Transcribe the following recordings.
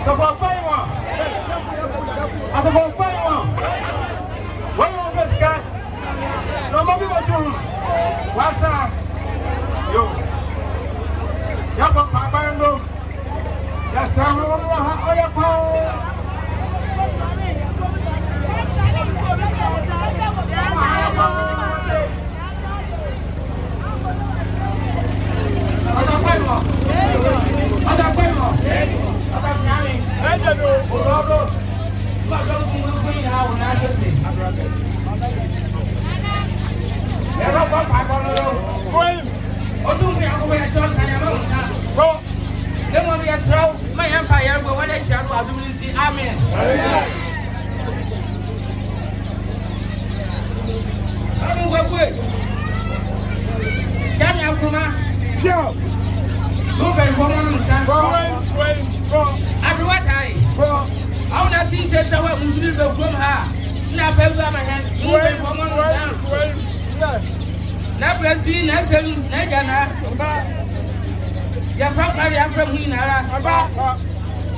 So for Paiwa, as a for Paiwa, when you get sky, no more people do. What's up? Yo, Yapa Pabando, that's how we want to have all your power.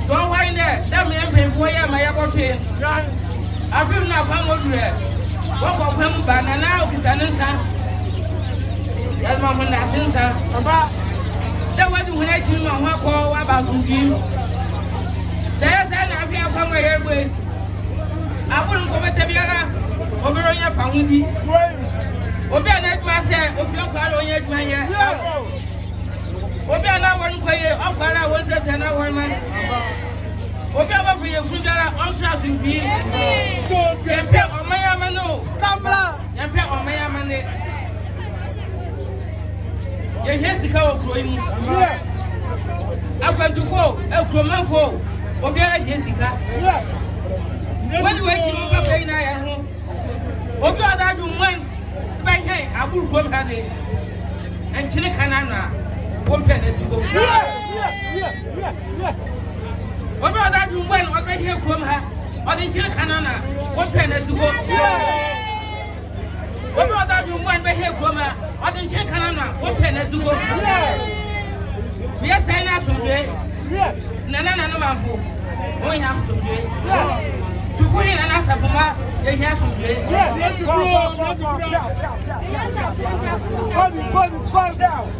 Don't wind there. That may be where my abortion. I feel now come over there. Walk of him, banana, is an instant. That's my one that instant. That was when I came on one call about you. There's an idea from my airway. I wouldn't go with the Biana over on your family. Obi ana twase ofi okwara onye adwanya obi ana won kwaye okwara won sese na won man obi abafu ye fujara onso asimbi yepe omaya mano kamla yepe omaya mane ye hesika okro yi akwantuko ekromanfo obi ara hesika wadi weki mo papa ina ya ho obi adaju mwan Hey, Abor Akwanbo, and Chile Canana, one penny to go. What about that you went over here from her, or the Chile Canana, one penny to go? What about that you went over here from her, or the Chile Canana, one penny to go? We are saying us today. Nana, no man for. We have to do. To go in and ask for my, they have to do.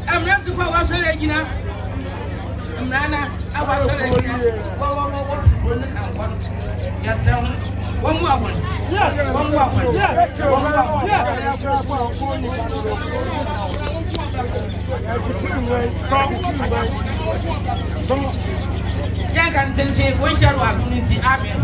I'm not to go out to Regina. Nana, I was so just one more one. One more one. Yeah, can say, we shall have to see Amen.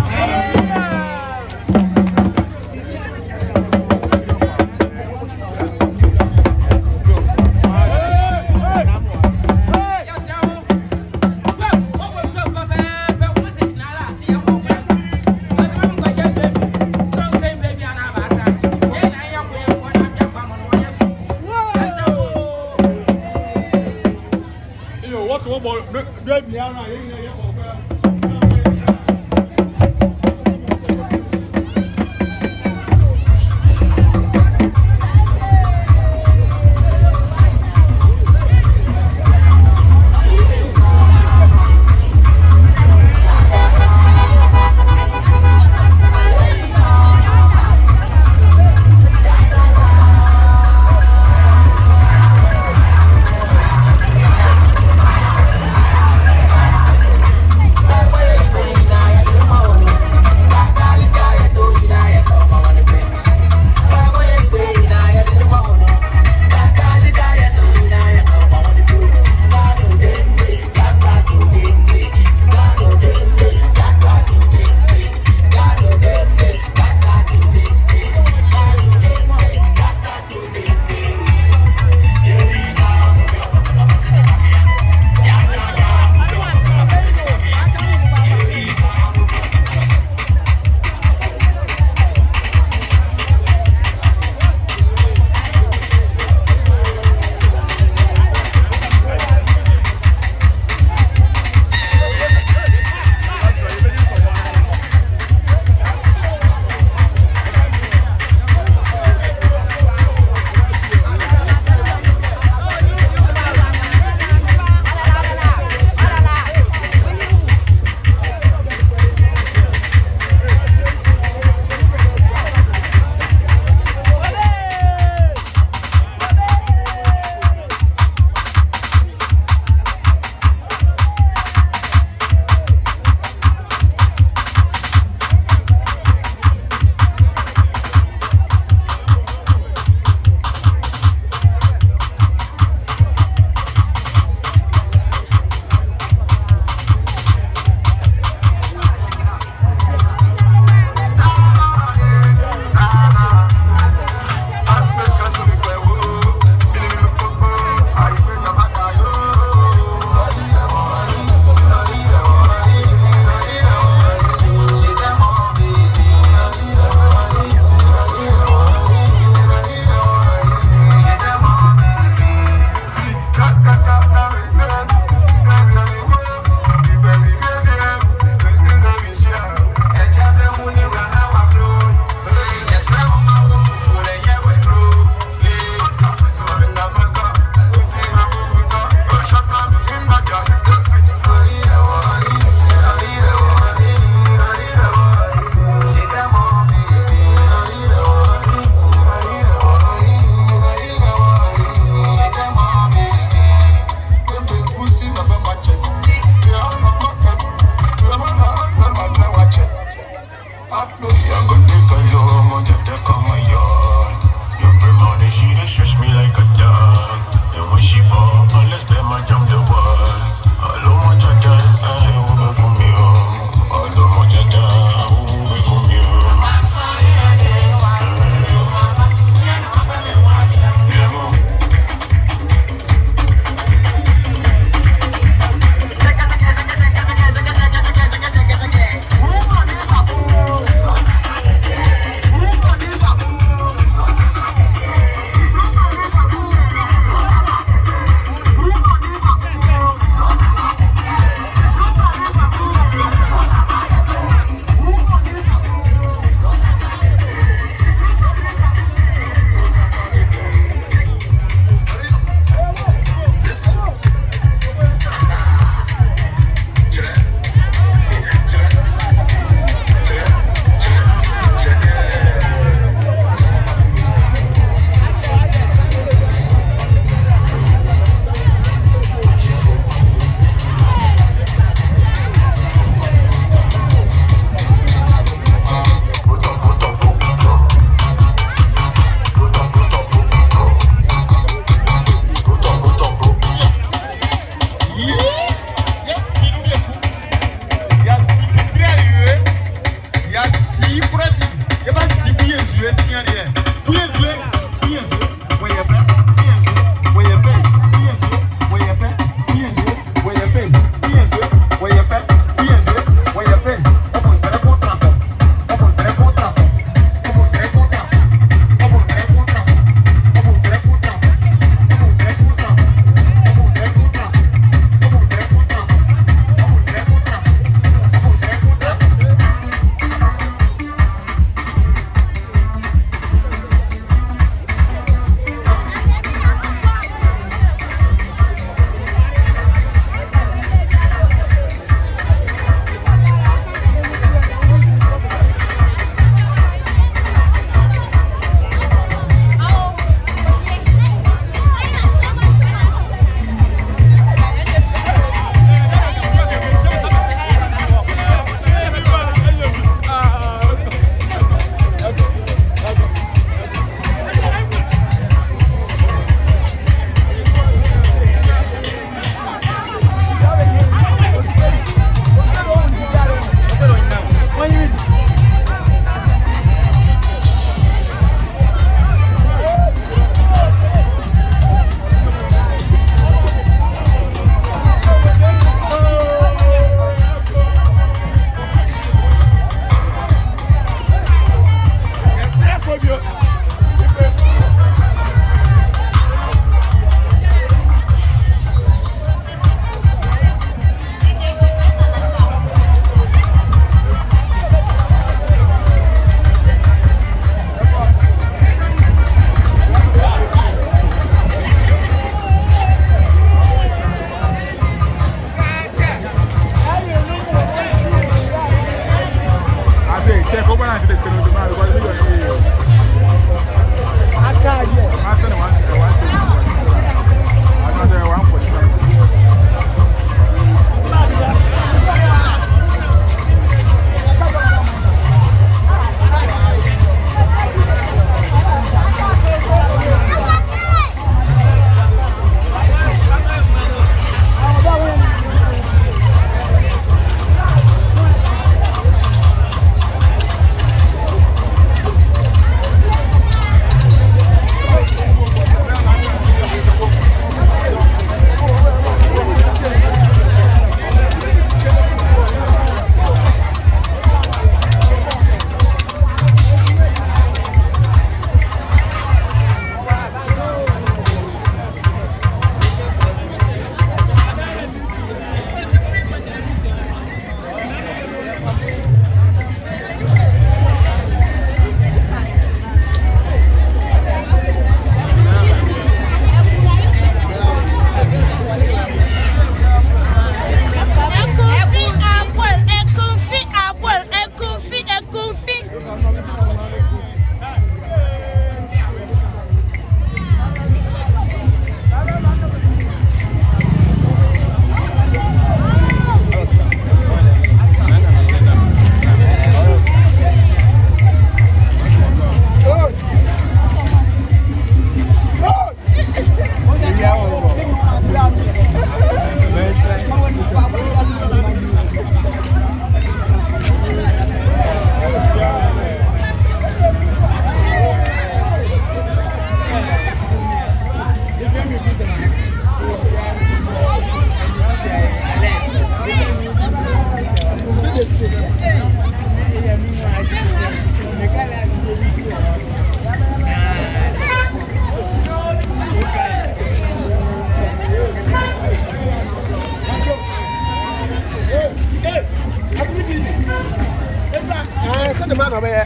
Send the man over here.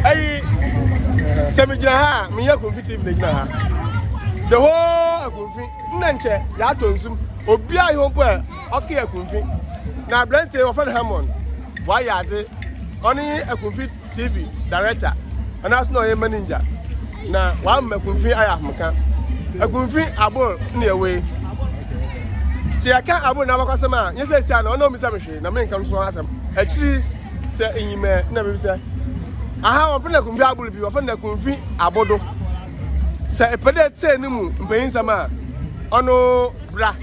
Hey, Semijana, me Ekumfi TV the whole Ekumfi, Nanche, Yatonsum, Obia Hope, okay Ekumfi. Now Brente offered Hammond. Why are they? Only Ekumfi TV director, and that's no manager. Now one Ekumfi I have Maka. Ekumfi Abor near way. See, I can't Abor now because man, yes, I say no, no, Mr. Machine. I mean, comes from us. Actually, say in me, never say. I have a friend Ekumfi Abor be often Ekumfi Abodo. Say a pedet say no more, paying some man. Oh no, bra.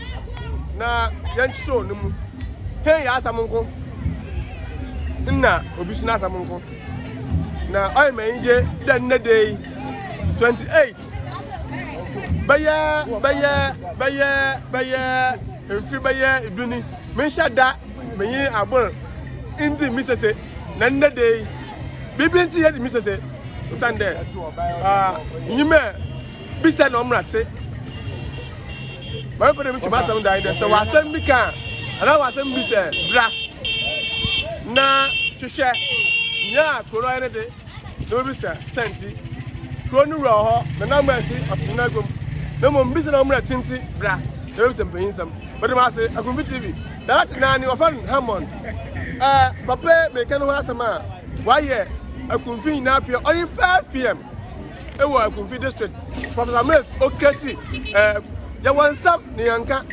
Na yan show no more. Hey, ya samunko. Na obisuna samunko. Na I may je then day 28. Baya free baya iduni. Me shada me Abor indi misese na day. Bibinti yet misese Sunday. Yime bisa no mrate. My problem to master died so was send me can. And I was send me say bra. Na hwehwe nya koro enede no bi say senti koro nu ro ho na mercy otuna gom na mo bi say na omra tinti bra no bi say mpayin sam but ma say Ekumfi TV that na ni ofan Hammond papa me kan ho asama why here Ekumfi na appear on 5 p.m. e wo Ekumfi district Professor Mace Oketi ya wansam ni yanka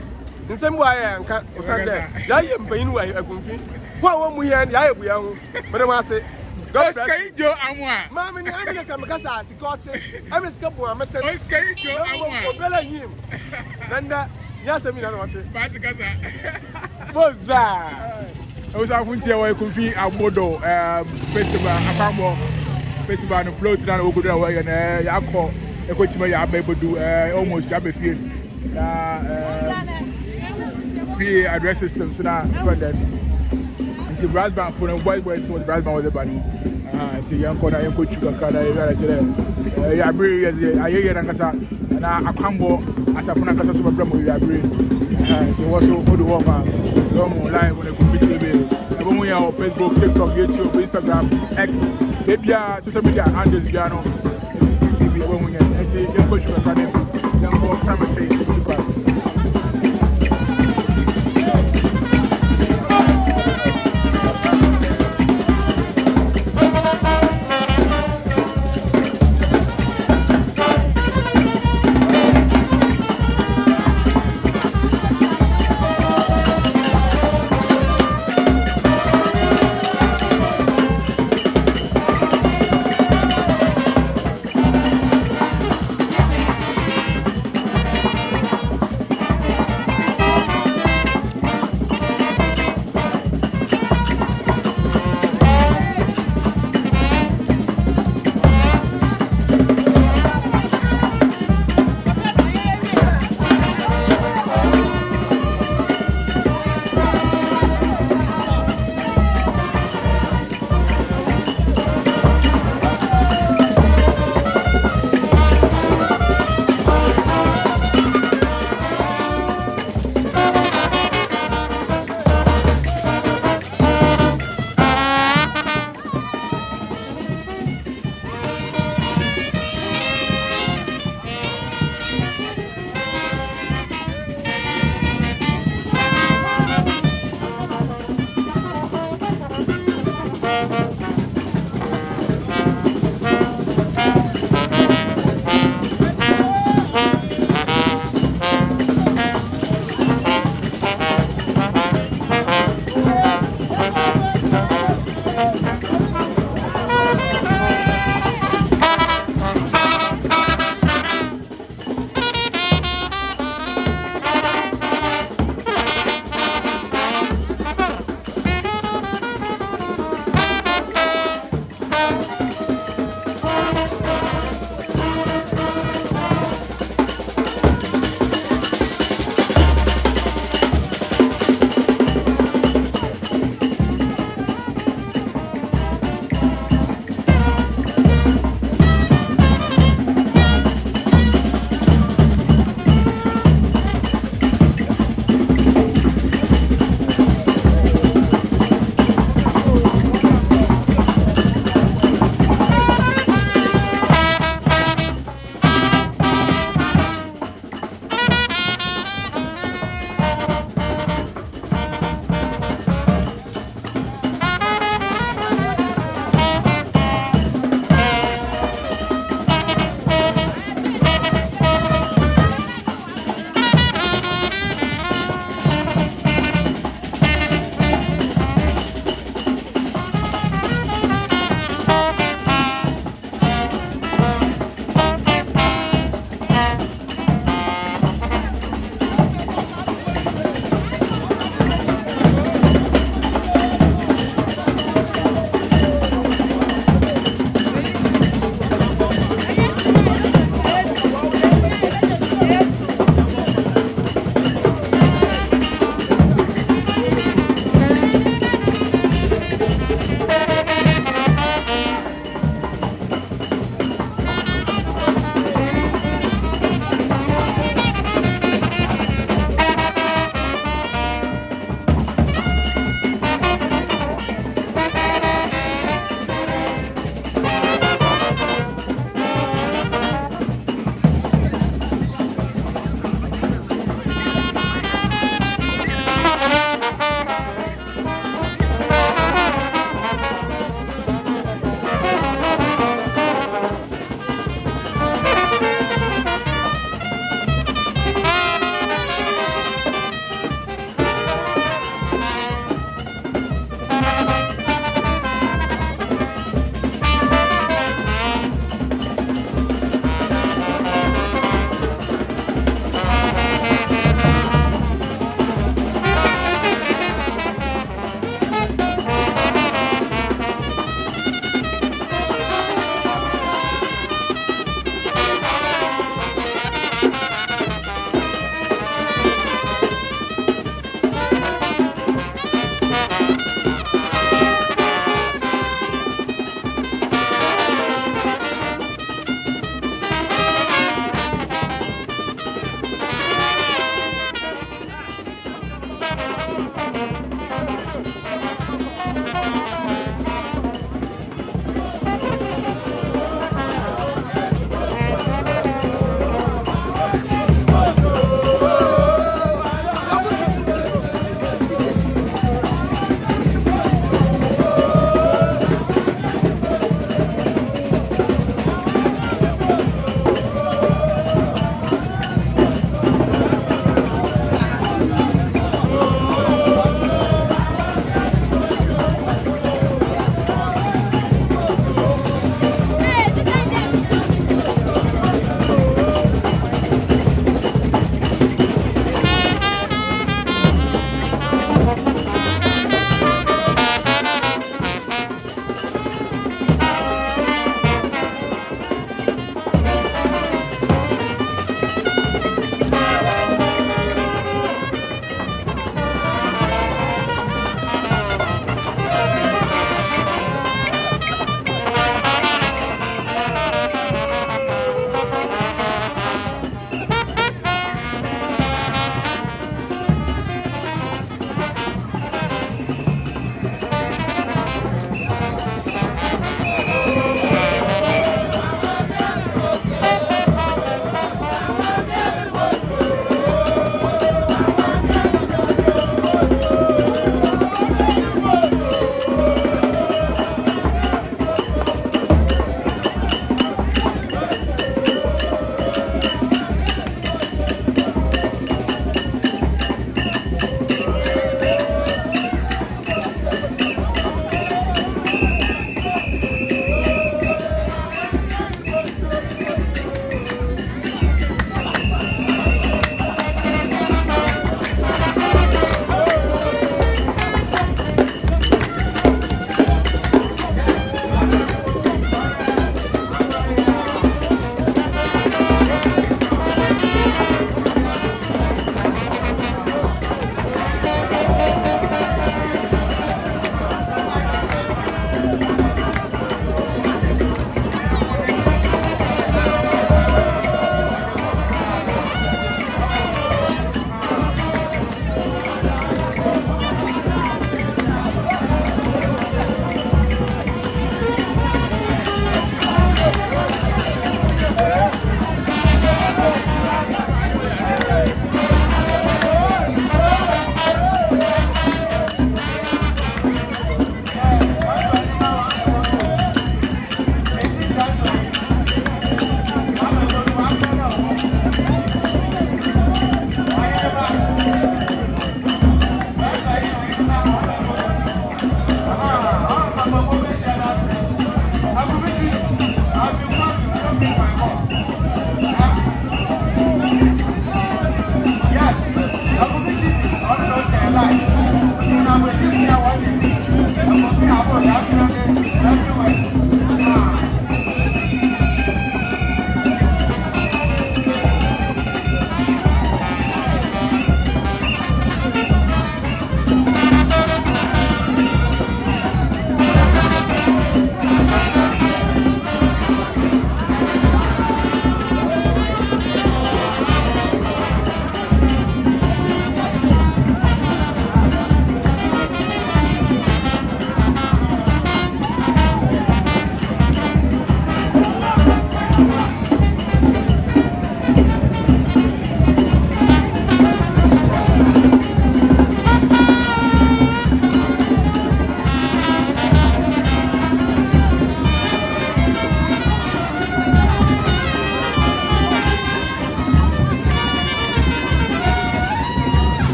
nsem wa yanka osande ya ye mpayin wa Ekumfi one we here, I will young. But I say, God bless you, Amwa. Mammy, I'm in some casa, I'm a couple of methods. I'm going him. Nanda, yes, I mean, I want it. What's that? I was out here where Ekumfi Abor Festival, Akwanbo Festival, and float down over the way, and I call a coach may be able to do almost have a field. Be address system, so now, the Bradman for a white boy was Bradman was a bunny. To young corner and coach Kakada, I agree as I hear Nankasa and Akwanbo as a Punakasa Super Bramo, I agree. So also for the Walker, long live on a computer TV. We are on Facebook, TikTok, YouTube, Instagram, X, maybe social media handles Piano, TV, when we are coach Kakada, young boy, Summer.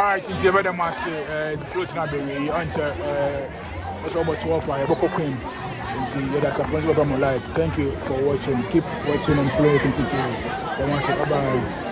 Alright, it's a better mass. The float now be until it's about 12 hours. That's a responsible from my life. Thank you for watching. Keep watching and playing. Bye bye.